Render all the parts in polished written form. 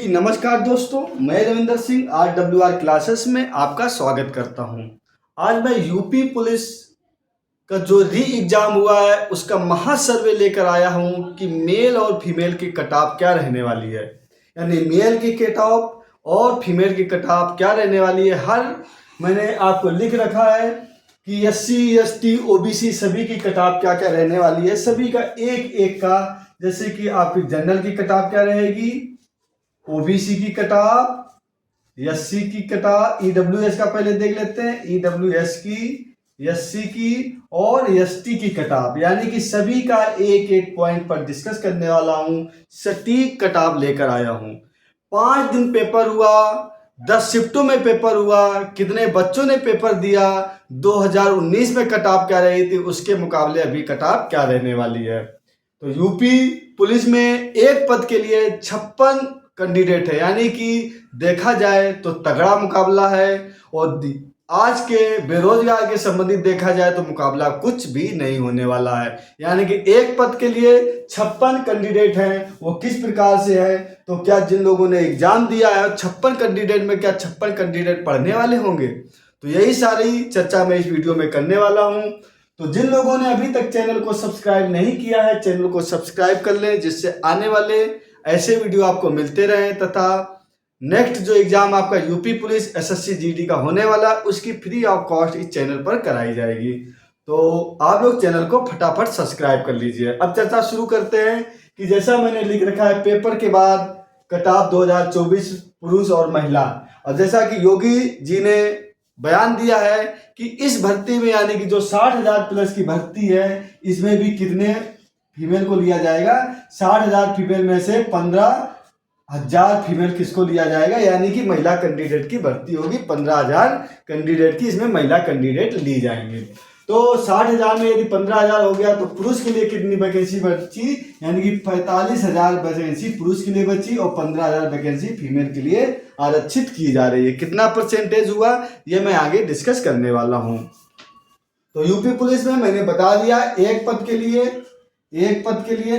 जी नमस्कार दोस्तों, मैं रविंदर सिंह RWR क्लासेस में आपका स्वागत करता हूं। आज मैं यूपी पुलिस का जो री एग्ज़ाम हुआ है उसका महासर्वे लेकर आया हूं कि मेल और फीमेल की कट ऑफ क्या रहने वाली है। यानी मेल की कट ऑफ और फीमेल की कट ऑफ क्या रहने वाली है। मैंने आपको लिख रखा है कि SC ST OBC सभी की कट ऑफ क्या क्या रहने वाली है। सभी का एक एक का, जैसे कि आपकी जनरल की कट ऑफ क्या रहेगी, ओबीसी की कटाव, SC की कटाव, EWS का पहले देख लेते हैं, EWS की, SC की और ST की कटाव। यानी कि सभी का एक एक पॉइंट पर डिस्कस करने वाला हूं, सटीक कटाव लेकर आया हूं। 5 दिन पेपर हुआ, 10 शिफ्टों में पेपर हुआ, कितने बच्चों ने पेपर दिया, 2019 में कटाव क्या रही थी, उसके मुकाबले अभी कटाव क्या रहने वाली है। तो यूपी पुलिस में एक पद के लिए 56 कैंडिडेट है। यानी कि देखा जाए तो तगड़ा मुकाबला है। और आज के बेरोजगार के संबंधित देखा जाए तो मुकाबला कुछ भी नहीं होने वाला है। यानी कि एक पद के लिए 56 कैंडिडेट हैं। वो किस प्रकार से है, तो क्या जिन लोगों ने एग्जाम दिया है 56 कैंडिडेट में क्या 56 कैंडिडेट पढ़ने वाले होंगे, तो यही सारी चर्चा मैं इस वीडियो में करने वाला हूं। तो जिन लोगों ने अभी तक चैनल को सब्सक्राइब नहीं किया है, चैनल को सब्सक्राइब कर लें, जिससे आने वाले ऐसे वीडियो आपको मिलते रहें तथा नेक्स्ट जो एग्जाम आपका यूपी पुलिस SSC GD का होने वाला, उसकी फ्री ऑफ कॉस्ट इस चैनल पर कराई जाएगी। तो आप लोग चैनल को फटाफट सब्सक्राइब कर लीजिए। अब चर्चा शुरू करते हैं कि जैसा मैंने लिख रखा है, पेपर के बाद कट ऑफ 2024 पुरुष और महिला। और जैसा कि योगी जी ने बयान दिया है कि इस भर्ती में, यानी कि जो 60,000 प्लस की भर्ती है, इसमें भी कितने फीमेल को लिया जाएगा, 60,000 फीमेल में से 15,000 फीमेल किसको लिया जाएगा, यानी कि महिला कैंडिडेट की भर्ती होगी। 15,000 कैंडिडेट की इसमें महिला कैंडिडेट ली जाएंगे। तो 60,000 में यदि 15,000 हो गया तो पुरुष के लिए कितनी वैकेंसी बची, यानी कि 45,000 वैकेंसी पुरुष के लिए बची और 15,000 वैकेंसी फीमेल के लिए आरक्षित की जा रही है। कितना परसेंटेज हुआ ये मैं आगे डिस्कस करने वाला हूँ। तो यूपी पुलिस में मैंने बता दिया, एक पद के लिए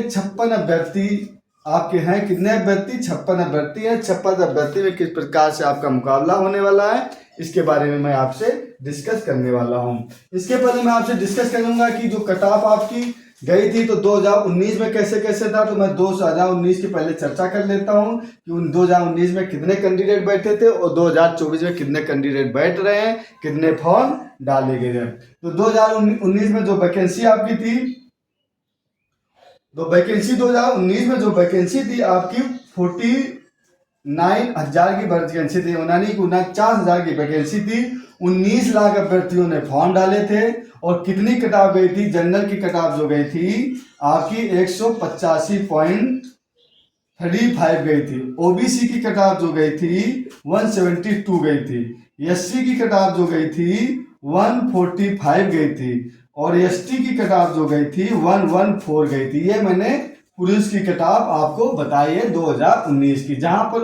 56 अभ्यर्थी आपके हैं। कितने अभ्यर्थी, 56 अभ्यर्थी हैं। 56 अभ्यर्थी में किस प्रकार से आपका मुकाबला होने वाला है, इसके बारे में मैं आपसे डिस्कस करने वाला हूं। इसके पहले मैं आपसे डिस्कस करूंगा कि जो कट ऑफ आपकी गई थी तो 2019 में कैसे कैसे था। तो मैं 2019 की पहले चर्चा कर लेता हूं कि 2019 में कितने कैंडिडेट बैठे थे और 2024 में कितने कैंडिडेट बैठ रहे हैं, कितने फॉर्म डाले गए हैं। तो 2019 में जो वैकेंसी आपकी थी, तो वैकेंसी 2019 में जो वैकेंसी थी आपकी 49,000 की वैकेंसी थी, 49,000 की वैकेंसी थी। 19 लाख अभ्यर्थियों ने फॉर्म डाले थे। और कितनी कटाव गई थी, जनरल की कटाव जो गई थी आपकी 185.35 गई थी। ओबीसी की कटाव जो गई थी 172 गई थी। SC की कटाव जो गई थी 145 गई थी। और ST की कटाव जो गई थी 114 गई थी। ये मैंने पुलिस की कटाव आपको बताई है 2019 की, जहां पर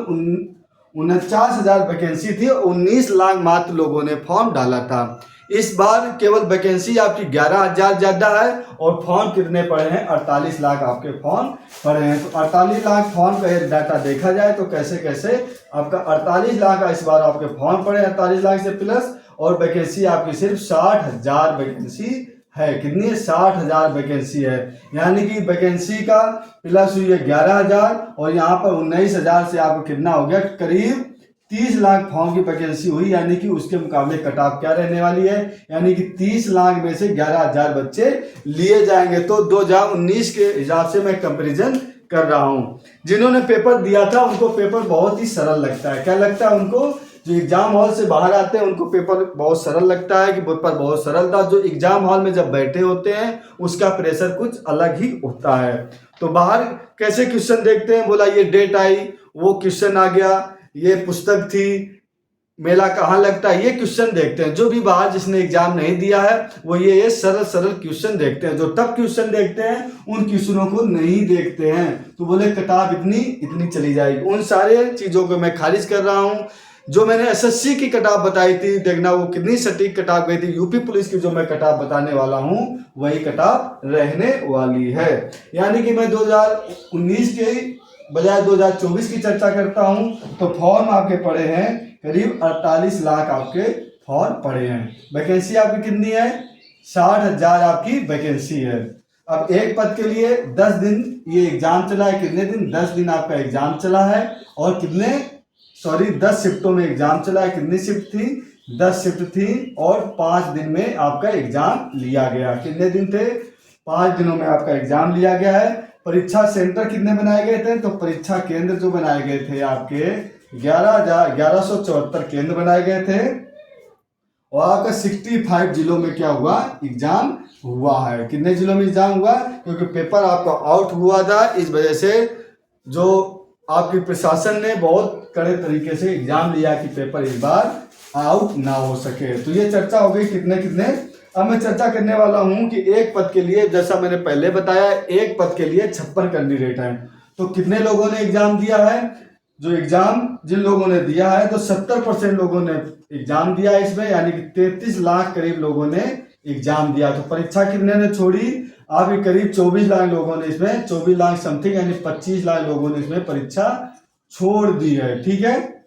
49,000 वैकेंसी थी और 19 लाख मात्र लोगों ने फॉर्म डाला था। इस बार केवल वैकेंसी आपकी 11,000 ज्यादा है और फॉर्म कितने पड़े हैं, 48 लाख आपके फॉर्म पड़े हैं। तो 48 लाख फॉर्म का डाटा देखा जाए तो कैसे कैसे आपका 48 लाख का इस बार आपके फॉर्म पड़े, 48 लाख से प्लस। और वैकेंसी आपकी सिर्फ 60,000 वैकेंसी है। कितनी है, 60,000 वैकेंसी है। यानी कि वैकेंसी का प्लस हुई है 11,000 और यहाँ पर 19,000 से आपको कितना हो गया, करीब 30 लाख फॉर्म की वैकेंसी हुई। यानी कि उसके मुकाबले कट ऑफ क्या रहने वाली है, यानी कि 30 लाख में से 11,000 बच्चे लिए जाएंगे। तो 2019 के हिसाब से मैं कंपेरिजन कर रहा हूँ। जिन्होंने पेपर दिया था उनको पेपर बहुत ही सरल लगता है। क्या लगता है उनको, जो एग्जाम हॉल से बाहर आते हैं उनको पेपर बहुत सरल लगता है कि पेपर बहुत सरल था। जो एग्जाम हॉल में जब बैठे होते हैं उसका प्रेशर कुछ अलग ही होता है। तो बाहर कैसे क्वेश्चन देखते हैं, बोला ये डेट आई, वो क्वेश्चन आ गया, ये पुस्तक थी, मेला कहाँ लगता है, ये क्वेश्चन देखते हैं। जो भी बाहर जिसने एग्जाम नहीं दिया है वो ये सरल सरल क्वेश्चन देखते हैं। जो टफ क्वेश्चन देखते हैं उन क्वेश्चनों को नहीं देखते हैं। तो बोले कट ऑफ इतनी चली जाएगी। उन सारे चीजों को मैं खारिज कर रहा हूँ। जो मैंने SSC की कट ऑफ बताई थी, देखना वो कितनी सटीक कट ऑफ गई थी। यूपी पुलिस की जो मैं कट ऑफ बताने वाला हूं वही कट ऑफ रहने वाली है। यानी कि मैं 2019 के बजाय 2024 की चर्चा करता हूं, तो फॉर्म आपके पड़े हैं करीब 48 लाख आपके फॉर्म पड़े हैं। वैकेंसी आपकी कितनी है? 60,000 आपकी वैकेंसी है। अब एक पद के लिए 10 दिन ये एग्जाम चला है। कितने दिन? 10 दिन आपका एग्जाम चला है। और 10 शिफ्टों में एग्जाम चला है। कितनी शिफ्ट थी? 10 शिफ्ट थी और 5 दिन में आपका एग्जाम लिया गया। कितने दिन थे? 5 दिनों में आपका एग्जाम लिया गया है। परीक्षा सेंटर कितने बनाए गए थे? तो परीक्षा केंद्र जो बनाए गए थे आपके 1174 केंद्र बनाए गए थे। और आपका 65 जिलों में क्या हुआ? एग्जाम हुआ है। कितने जिलों में एग्जाम हुआ? क्योंकि पेपर आपका आउट हुआ था, इस वजह से जो आपकी प्रशासन ने बहुत कड़े तरीके से एग्जाम लिया कि पेपर इस बार आउट ना हो सके। तो ये चर्चा हो गई कितने कितने। अब मैं चर्चा करने वाला हूं कि एक पद के लिए, जैसा मैंने पहले बताया, एक पद के लिए 56 कैंडिडेट हैं। तो कितने लोगों ने एग्जाम दिया है? जो एग्जाम जिन लोगों ने दिया है, तो 70% लोगों ने एग्जाम दिया है इसमें, यानी कि 33 लाख करीब लोगों ने एग्जाम दिया। तो परीक्षा कितने ने छोड़ी? आपके करीब 24 लाख लोगों ने इसमें, 24 लाख समथिंग यानी 25 लाख लोगों ने इसमें परीक्षा छोड़ दी है। ठीक है,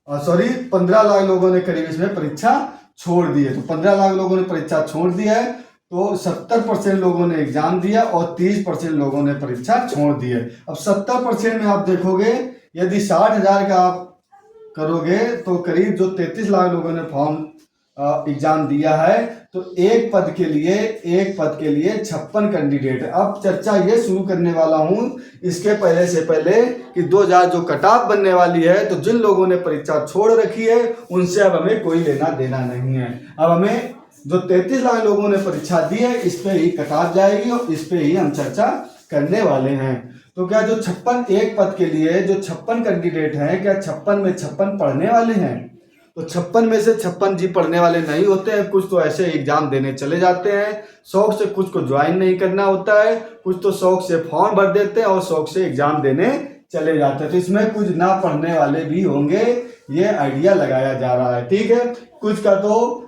सॉरी 15 लाख लोगों ने करीब इसमें परीक्षा छोड़ दी है। तो 15 लाख लोगों ने परीक्षा छोड़ दी है। तो 70% लोगों ने एग्जाम दिया और 30% लोगों ने परीक्षा छोड़ दी है। अब 70% में आप देखोगे, यदि 60,000 का आप करोगे तो करीब जो 33 लाख लोगों ने फॉर्म एग्जाम दिया है, तो एक पद के लिए 56 कैंडिडेट है। अब चर्चा ये शुरू करने वाला हूं इसके पहले से पहले कि 2000 जो कट ऑफ बनने वाली है, तो जिन लोगों ने परीक्षा छोड़ रखी है उनसे अब हमें कोई लेना देना नहीं है। अब हमें जो 33 लाख लोगों ने परीक्षा दी है, इस पे ही कट ऑफ जाएगी और इस पे ही हम चर्चा करने वाले हैं। तो क्या जो 56 एक पद के लिए जो 56 कैंडिडेट हैं, क्या 56 में 56 पढ़ने वाले हैं? तो 56 में से 56 जी पढ़ने वाले नहीं होते हैं। कुछ तो ऐसे एग्जाम देने चले जाते हैं शौक से, कुछ को ज्वाइन नहीं करना होता है, कुछ तो शौक से फॉर्म भर देते हैं और शौक से एग्जाम देने चले जाते हैं। तो इसमें कुछ ना पढ़ने वाले भी होंगे, ये आइडिया लगाया जा रहा है। ठीक है, कुछ का तो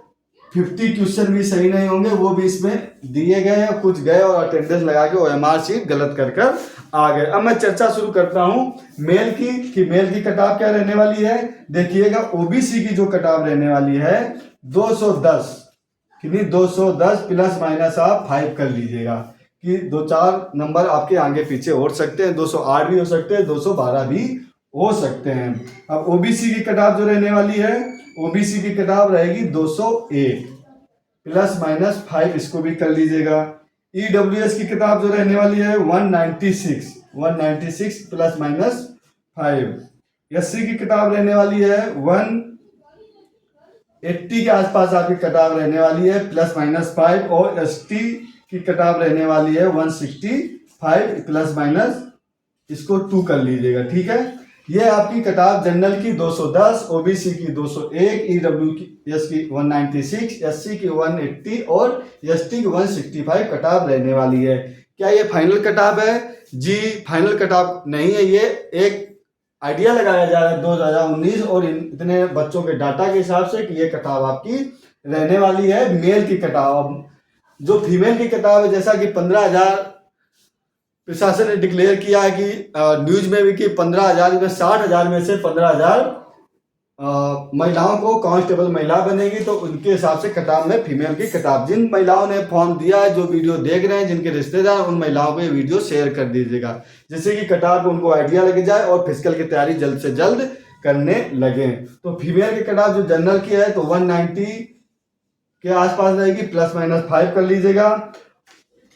50 क्वेश्चन भी सही नहीं होंगे, वो भी इसमें दिए गए हैं। कुछ गए और अटेंडेंस लगा के OMR शीट गलत कर आ गए। अब मैं चर्चा शुरू करता हूं मेल की, कि मेल की कट ऑफ क्या रहने वाली है। देखिएगा, ओबीसी की जो कट ऑफ रहने वाली है 210, कितनी? 210 प्लस माइनस आप 5 कर लीजिएगा कि 2-4 नंबर आपके आगे पीछे हो सकते हैं। 208 भी हो सकते हैं, 212 भी हो सकते हैं। अब ओबीसी की कट ऑफ जो रहने वाली है, ओबीसी की कट ऑफ रहेगी 201 प्लस माइनस 5, इसको भी कर लीजिएगा। ईडब्ल्यूएस की कट ऑफ जो रहने वाली है 196 प्लस माइनस 5। एससी की कट ऑफ रहने वाली है 180 के आसपास आपकी कट ऑफ रहने वाली है प्लस माइनस 5। और एसटी की कट ऑफ रहने वाली है 165 प्लस माइनस, इसको 2 कर लीजिएगा। ठीक है, ये आपकी कट ऑफ जनरल की 210, ओबीसी की 201, ईडब्ल्यूएस की 196, एससी की 180 और एसटी की 165 कट ऑफ रहने वाली है। क्या ये फाइनल कट ऑफ है? जी फाइनल कट ऑफ नहीं है, ये एक आइडिया लगाया जा रहा है 2019 और इतने बच्चों के डाटा के हिसाब से कि ये कट ऑफ आपकी रहने वाली है मेल की कट ऑफ। जो फीमेल की कट ऑफ है, जैसा कि 15,000 प्रशासन ने डिक्लेयर किया है कि न्यूज में भी कि 15,000 में 60,000 में से 15,000 महिलाओं को कांस्टेबल महिला बनेगी, तो उनके हिसाब से कट ऑफ में फीमेल की कट ऑफ। जिन महिलाओं ने फॉर्म दिया है, जो वीडियो देख रहे हैं, जिनके रिश्तेदार, उन महिलाओं को ये वीडियो शेयर कर दीजिएगा, जिससे कि कट ऑफ उनको आइडिया लग जाए और फिजिकल की तैयारी जल्द से जल्द करने लगे। तो फीमेल की कट ऑफ जो जनरल की है तो 190 के आसपास रहेगी, प्लस माइनस 5 कर लीजिएगा।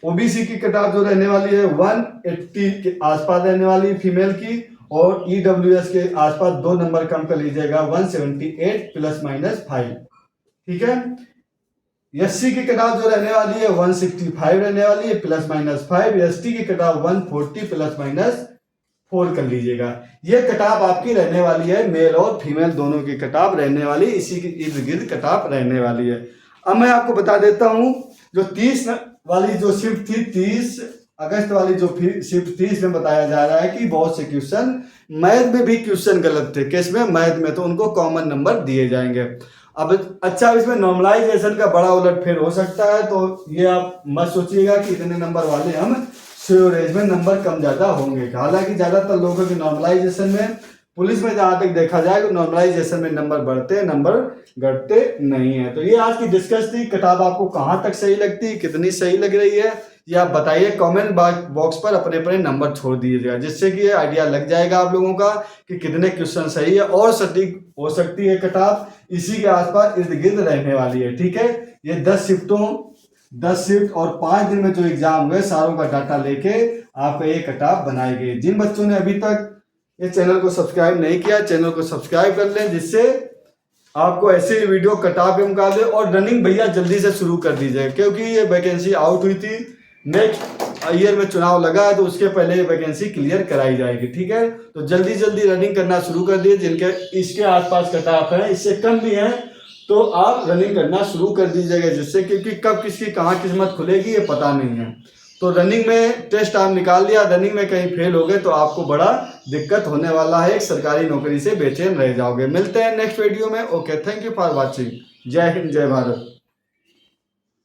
ओबीसी की कट ऑफ जो रहने वाली है 180 के आसपास रहने वाली फीमेल की, और ईडब्ल्यूएस के आसपास 2 नंबर कम कर लीजिएगा 178 प्लस माइनस 5। ठीक है, एससी की कट ऑफ जो रहने वाली है 165 रहने वाली है प्लस माइनस 5। एसटी की कट ऑफ 140 प्लस माइनस 4 कर लीजिएगा। ये कट ऑफ आपकी रहने वाली है, मेल और फीमेल दोनों की कट ऑफ रहने वाली, इसी की इर्द गिर्द कट ऑफ रहने वाली है। अब मैं आपको बता देता हूं, जो 30 वाली जो शिफ्ट थी, 30 अगस्त वाली जो शिफ्ट थी, इसमें बताया जा रहा है कि बहुत से क्वेश्चन मैथ में भी क्वेश्चन गलत थे। किस में? मैथ में। तो उनको कॉमन नंबर दिए जाएंगे। अब अच्छा, इसमें नॉर्मलाइजेशन का बड़ा उलटफेर हो सकता है, तो ये आप मत सोचिएगा कि इतने नंबर वाले हम एवरेज में नंबर कम ज़्यादा होंगे। हालांकि ज़्यादातर लोगों के नॉर्मलाइजेशन में, पुलिस में जहाँ तक देखा जाए तो नॉर्मलाइजेशन में नंबर बढ़ते हैं, नंबर घटते नहीं है। तो ये आज की डिस्कस थी। किताब आपको कहाँ तक सही लगती है, कितनी सही लग रही है, ये आप बताइए। कमेंट बॉक्स पर अपने अपने नंबर छोड़ दीजिएगा, जिससे कि ये आइडिया लग जाएगा आप लोगों का कि कितने क्वेश्चन सही है और सटीक हो सकती है किताब। इसी के आसपास इर्द गिर्द रहने वाली है। ठीक है, ये 10 शिफ्ट और 5 दिन में जो एग्जाम हुए सारों का डाटा लेके आपका ये किताब बनाई गई। जिन बच्चों ने अभी तक ये चैनल को सब्सक्राइब नहीं किया, चैनल को सब्सक्राइब कर लें, जिससे आपको ऐसे वीडियो किताब के मुकाबले। और रनिंग भैया जल्दी से शुरू कर दीजिए, क्योंकि ये वैकेंसी आउट हुई थी, नेक्स्ट ईयर में चुनाव लगा है, तो उसके पहले ये वैकेंसी क्लियर कराई जाएगी। ठीक है, तो जल्दी जल्दी रनिंग करना शुरू कर दिए। जिनके इसके आसपास किताब है, इससे कम भी है, तो आप रनिंग करना शुरू कर दीजिएगा, जिससे क्योंकि कब किसकी कहाँ किस्मत खुलेगी ये पता नहीं है। तो रनिंग में टेस्ट आप निकाल लिया, रनिंग में कहीं फेल हो गए तो आपको बड़ा दिक्कत होने वाला है, एक सरकारी नौकरी से बेचैन रह जाओगे। मिलते हैं नेक्स्ट वीडियो में। Okay, thank you for watching. जय हिंद, जय भारत।